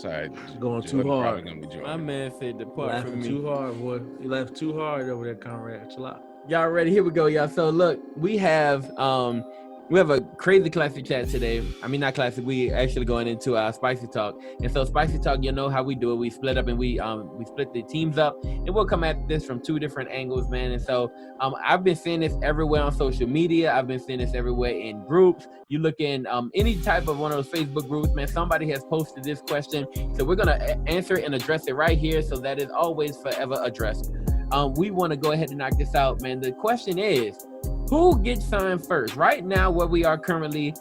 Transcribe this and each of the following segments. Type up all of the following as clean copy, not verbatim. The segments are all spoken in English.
Sorry, Going too Jordan hard. probably gonna be joining. My man said depart from Laughing me. too hard, boy. You laughed too hard over there, Conrad. Chill out. Y'all ready? Here we go, y'all. So look, we have a crazy classic chat today. I mean, not classic. We actually going into our spicy talk. And so spicy talk, you know how we do it. We split up and we split the teams up, and we'll come at this from two different angles, man. And so I've been seeing this everywhere on social media. I've been seeing this everywhere in groups. You look in any type of one of those Facebook groups, man. Somebody has posted this question, so we're gonna answer it and address it right here, so that is always forever addressed. We want to go ahead and knock this out, man. The question is, who gets signed first? Right now, where we are currently,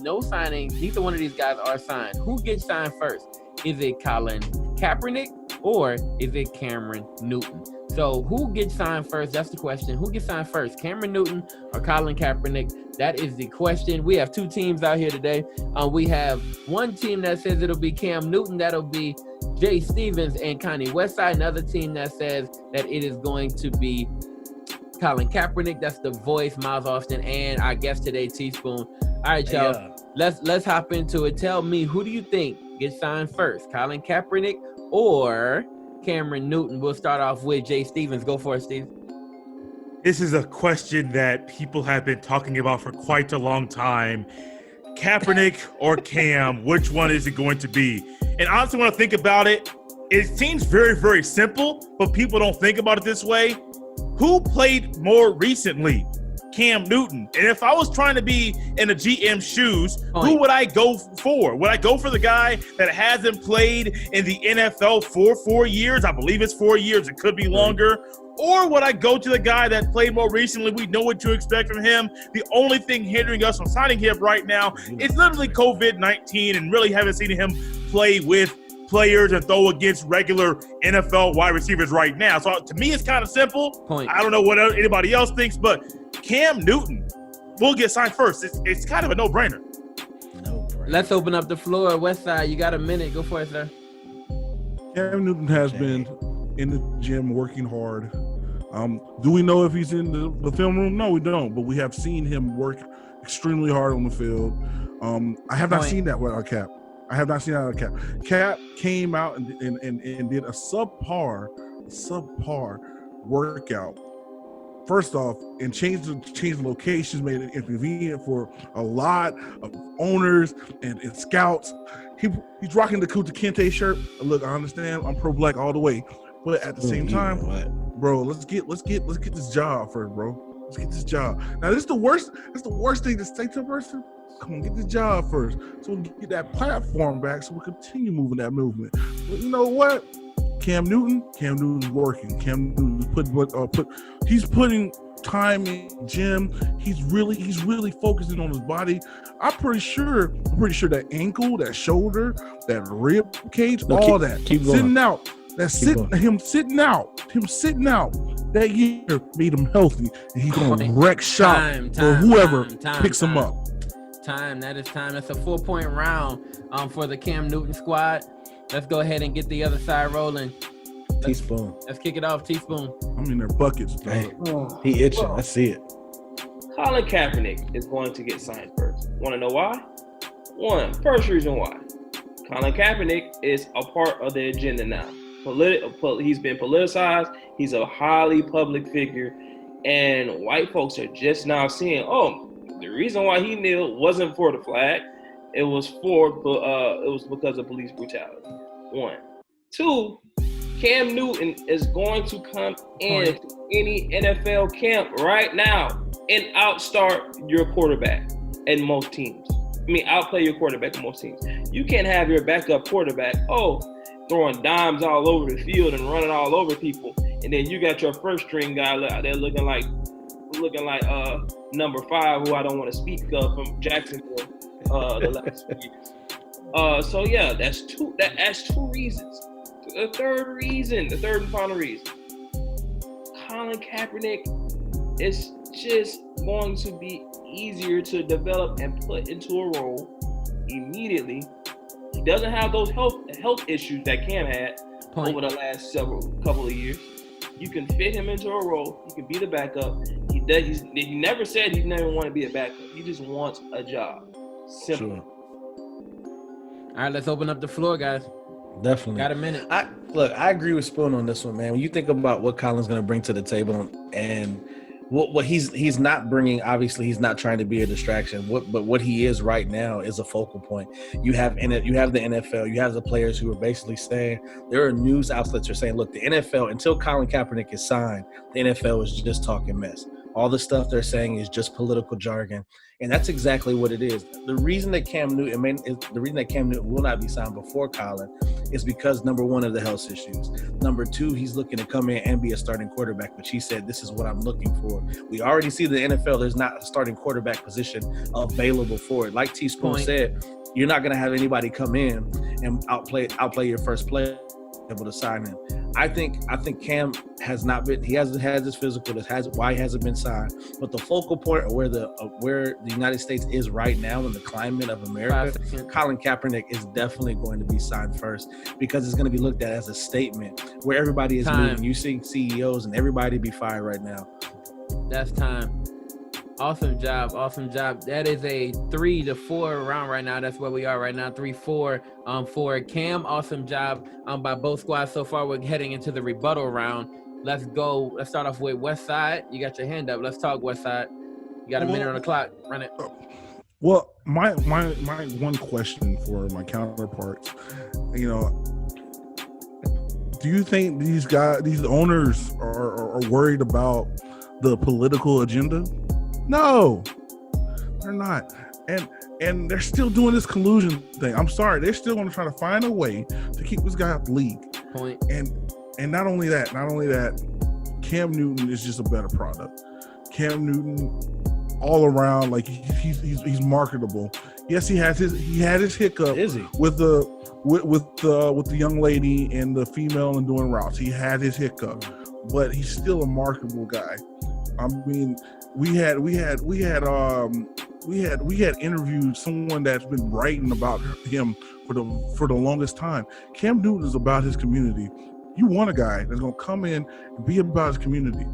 no signings. Neither one of these guys are signed. Who gets signed first? Is it Colin Kaepernick or is it Cameron Newton? So who gets signed first? That's the question. Who gets signed first? Cameron Newton or Colin Kaepernick? That is the question. We have two teams out here today. We have one team that says it'll be Cam Newton. That'll be Jay Stevens and Kanye Westside. Another team that says that it is going to be Colin Kaepernick. That's the voice, Miles Austin, and our guest today, Teaspoon. All right, y'all. Let's hop into it. Tell me, who do you think gets signed first? Colin Kaepernick or Cameron Newton? We'll start off with Jay Stevens. Go for it, Steve. This is a question that people have been talking about for quite a long time. Kaepernick or Cam, which one is it going to be? And honestly, when I think about it, it seems very, very simple, but people don't think about it this way. Who played more recently? Cam Newton. And if I was trying to be in a GM shoes, who would I go for? Would I go for the guy that hasn't played in the NFL for 4 years? I believe it's 4 years. It could be longer. Or would I go to the guy that played more recently? We know what you expect from him. The only thing hindering us from signing him right now is literally COVID-19, and really haven't seen him play with players and throw against regular NFL wide receivers right now. So to me, it's kind of simple. I don't know what anybody else thinks, but Cam Newton will get signed first. It's kind of a no-brainer. Let's open up the floor. Westside, you got a minute. Go for it, sir. Cam Newton has been in the gym working hard. Do we know if he's in the film room? No, we don't. But we have seen him work extremely hard on the field. I have not seen that with our Cap. I have not seen that with Cap. Cap came out and did a subpar workout. First off, and changed the locations, made it inconvenient for a lot of owners and scouts. He's rocking the Kuta Kinte shirt. Look, I understand. I'm pro-black all the way, but at the same time, bro, let's get this job first, bro. Let's get this job. Now, this is the worst. That's the worst thing to say to a person. Come on, get this job first, so we can get that platform back, so we continue moving that movement. But you know what? Cam Newton's working. Cam Newton's he's putting time in the gym. He's really focusing on his body. I'm pretty sure that ankle, that shoulder, that rib cage, keep sitting out. Him sitting out that year made him healthy, and he's gonna wreck shop for whoever picks him up. That is time. That's a 4-point round for the Cam Newton squad. Let's go ahead and get the other side rolling. Teaspoon. Let's kick it off, Teaspoon. I mean, they're buckets. Hey, he itching. I see it. Colin Kaepernick is going to get signed first. Want to know why? First reason why. Colin Kaepernick is a part of the agenda now. He's been politicized. He's a highly public figure. And white folks are just now seeing, the reason why he kneeled wasn't for the flag. It was because of police brutality. 1. 2, Cam Newton is going to come into any NFL camp right now and outstart your quarterback in most teams. Outplay your quarterback in most teams. You can't have your backup quarterback, throwing dimes all over the field and running all over people, and then you got your first string guy out there looking like number 5, who I don't want to speak of, from Jacksonville the last few years. So yeah, that's two reasons. The third and final reason, Colin Kaepernick is just going to be easier to develop and put into a role immediately. He doesn't have those health issues that Cam had over the last couple of years. You can fit him into a role. He can be the backup. He never said he never want to be a backup. He just wants a job. Simple. All right, let's open up the floor, guys. Definitely. Got a minute. I agree with Spoon on this one, man. When you think about what Colin's going to bring to the table and what he's not bringing, obviously he's not trying to be a distraction. But what he is right now is a focal point. You have the NFL, you have the players who are basically saying, there are news outlets that are saying, look, the NFL, until Colin Kaepernick is signed, the NFL is just talking mess. All the stuff they're saying is just political jargon, and that's exactly what it is. The reason that Cam Newton will not be signed before Colin is because, number one, of the health issues. Number two, he's looking to come in and be a starting quarterback, which he said, this is what I'm looking for. We already see the NFL, there's not a starting quarterback position available for it. Like T-Spoon said, you're not going to have anybody come in and outplay your first player able to sign him. I think Cam has not been. He hasn't had this physical. Why he hasn't been signed. But the focal point of where the United States is right now in the climate of America, Colin Kaepernick is definitely going to be signed first, because it's going to be looked at as a statement where everybody is moving. You see CEOs and everybody be fired right now. That's time. Awesome job. That is a 3-4 round right now. That's where we are right now. 3-4 for Cam. Awesome job by both squads so far. We're heading into the rebuttal round. Let's go. Let's start off with West Side. You got your hand up. Let's talk West Side. You got a minute on the clock. Run it. Well, my one question for my counterparts, do you think these owners are worried about the political agenda? No, they're not. And they're still doing this collusion thing. I'm sorry. They're still going to try to find a way to keep this guy out the league. Point. And not only that, Cam Newton is just a better product. Cam Newton all around, like he's marketable. Yes, he had his hiccup with the young lady and the female and doing routes. He had his hiccup, but he's still a marketable guy. I mean, we had interviewed someone that's been writing about him for the longest time. Cam Newton is about his community. You want a guy that's gonna come in and be about his community,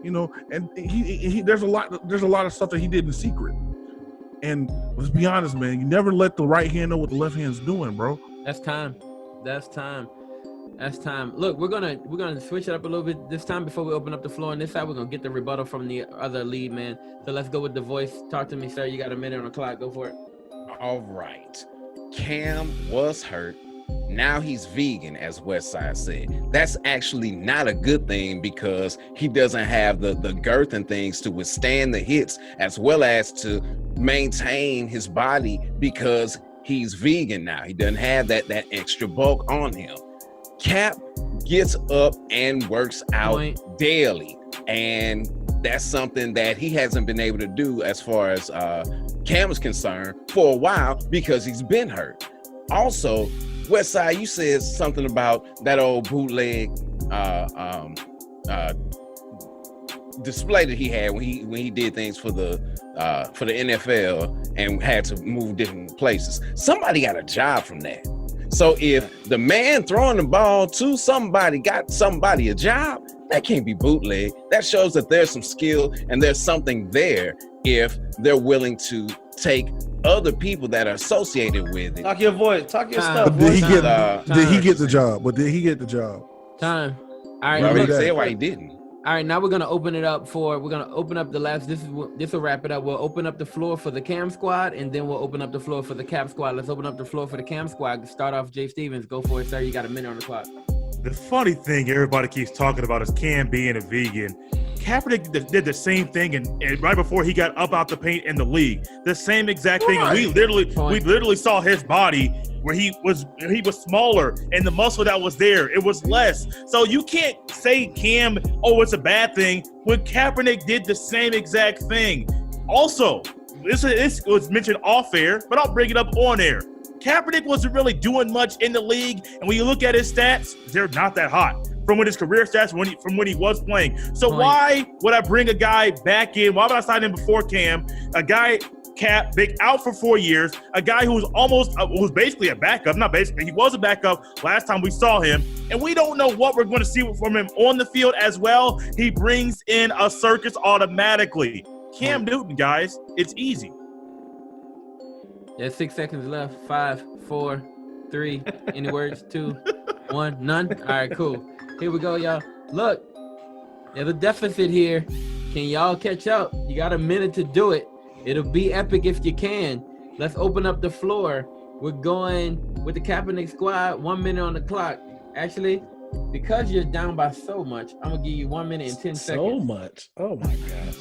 and he there's a lot of stuff that he did in secret. And let's be honest, man, you never let the right hand know what the left hand's doing, bro. That's time. Look, we're gonna switch it up a little bit this time before we open up the floor on this side. We're gonna get the rebuttal from the other lead man. So let's go with the voice. Talk to me, sir. You got a minute on the clock. Go for it. All right. Cam was hurt. Now he's vegan, as Westside said. That's actually not a good thing, because he doesn't have the girth and things to withstand the hits, as well as to maintain his body, because he's vegan now. He doesn't have that extra bulk on him. Cap gets up and works out daily, and that's something that he hasn't been able to do as far as Cam is concerned for a while, because he's been hurt. Also, Westside, you said something about that old bootleg display that he had when he did things for the NFL and had to move different places. Somebody got a job from that. So if the man throwing the ball to somebody got somebody a job, that can't be bootleg. That shows that there's some skill and there's something there if they're willing to take other people that are associated with it. Talk your voice. Talk your stuff. But did he get the job? Time. All right. I already said why he didn't. All right, now we're gonna open up the last. This will wrap it up. We'll open up the floor for the Cam squad, and then we'll open up the floor for the Cap squad. Let's open up the floor for the Cam squad. Start off, Jay Stevens. Go for it, sir. You got a minute on the clock. The funny thing everybody keeps talking about is Cam being a vegan. Kaepernick did the same thing, and right before he got up out the paint in the league, the same exact thing. And we literally saw his body where he was smaller, and the muscle that was there, it was less. So you can't say Cam, it's a bad thing, when Kaepernick did the same exact thing. Also, this was mentioned off air, but I'll bring it up on air. Kaepernick wasn't really doing much in the league, and when you look at his stats, they're not that hot from his career stats from when he was playing. So why would I bring a guy back in? Why would I sign him before Cam? A guy, Cap, big out for 4 years. A guy who was basically a backup. Not basically, he was a backup last time we saw him, and we don't know what we're going to see from him on the field as well. He brings in a circus automatically. Cam Newton, guys, it's easy. There's 6 seconds left. 5, 4, 3. Any words? 2, 1. None. All right, cool. Here we go, y'all. Look, there's a deficit here. Can y'all catch up? You got a minute to do it. It'll be epic if you can. Let's open up the floor. We're going with the Kaepernick squad. 1 minute on the clock. Actually, because you're down by so much, I'm gonna give you 1 minute and 10 seconds. So much. Oh my gosh.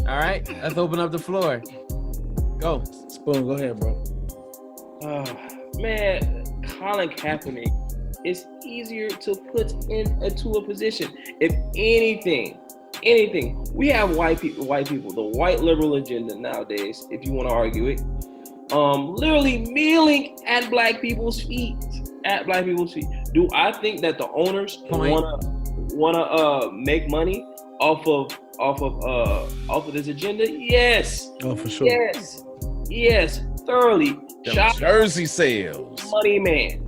All right, let's open up the floor. Go. Spoon, go ahead, bro. Man, Colin Kaepernick is easier to put into a position. If anything, we have white people, the white liberal agenda nowadays, if you want to argue it, literally kneeling at black people's feet. Do I think that the owners wanna make money off of this agenda? Yes. Oh, for sure. Yes, thoroughly. Jersey sales. Money man.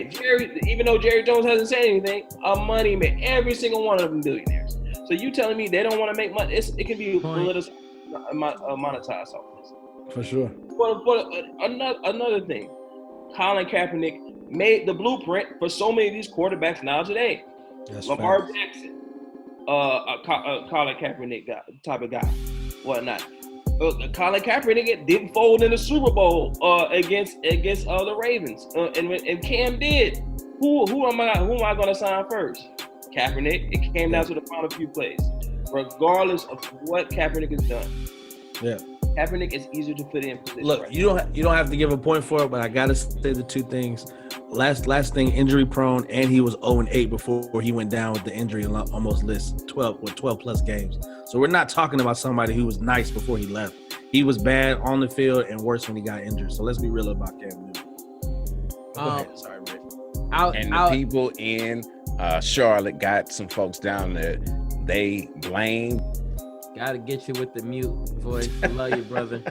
Jerry, even though Jerry Jones hasn't said anything, a money man. Every single one of them billionaires. So you telling me they don't want to make money? It can be monetized off this. For sure. But another thing, Colin Kaepernick made the blueprint for so many of these quarterbacks now today. That's Lamar facts. Jackson, Colin Kaepernick type of guy, whatnot. Colin Kaepernick didn't fold in the Super Bowl against the Ravens, and Cam did. Who am I going to sign first? Kaepernick. It came down to the final few plays, regardless of what Kaepernick has done. Yeah. Kaepernick is easier to put in position. Look, right you don't have to give a point for it, but I gotta say the two things. Last thing, injury prone, and he was 0-8 before he went down with the injury and almost missed 12 plus games. So we're not talking about somebody who was nice before he left. He was bad on the field and worse when he got injured. So let's be real about Cam Newton. Go ahead. Sorry, Rick. The people in Charlotte got some folks down there. They blamed. Gotta get you with the mute voice. Love you, brother.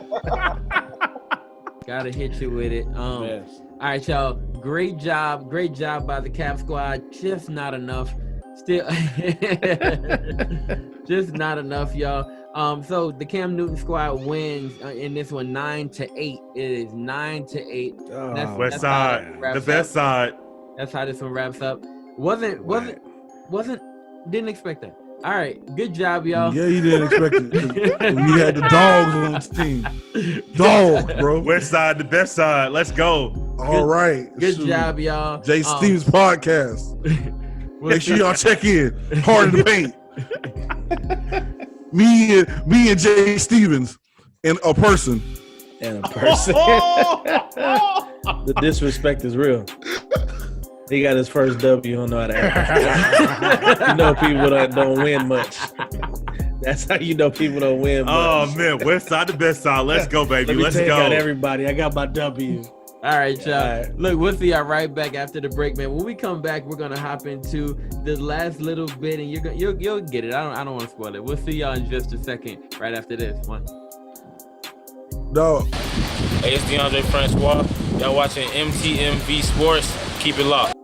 Gotta hit you with it. Yes. All right, y'all. Great job by the Cap squad. Just not enough. Still, just not enough, y'all. So the Cam Newton squad wins in this one 9-8. It is 9-8. West side, the best side. That's how this one wraps up. Didn't expect that. All right, good job, y'all. Yeah, you didn't expect it. We had the dogs on the team. Dogs, bro. West side, the best side. Let's go. All right. Good job, y'all. Jay Stevens podcast. Make sure y'all check in. Hard in the paint. Me and Jay Stevens in a person. And a person. The disrespect is real. He got his first W. You don't know how to act. You know people that don't win much. That's how you know people don't win much. Oh man, West side, the best side. Let's go, baby. Let's go. Out everybody. I got my W. All right, y'all. All right. Look, we'll see y'all right back after the break, man. When we come back, we're gonna hop into the last little bit, and you'll get it. I don't want to spoil it. We'll see y'all in just a second, right after this one. No. Hey, it's DeAndre Francois. Y'all watching MTMV Sports. Keep it locked.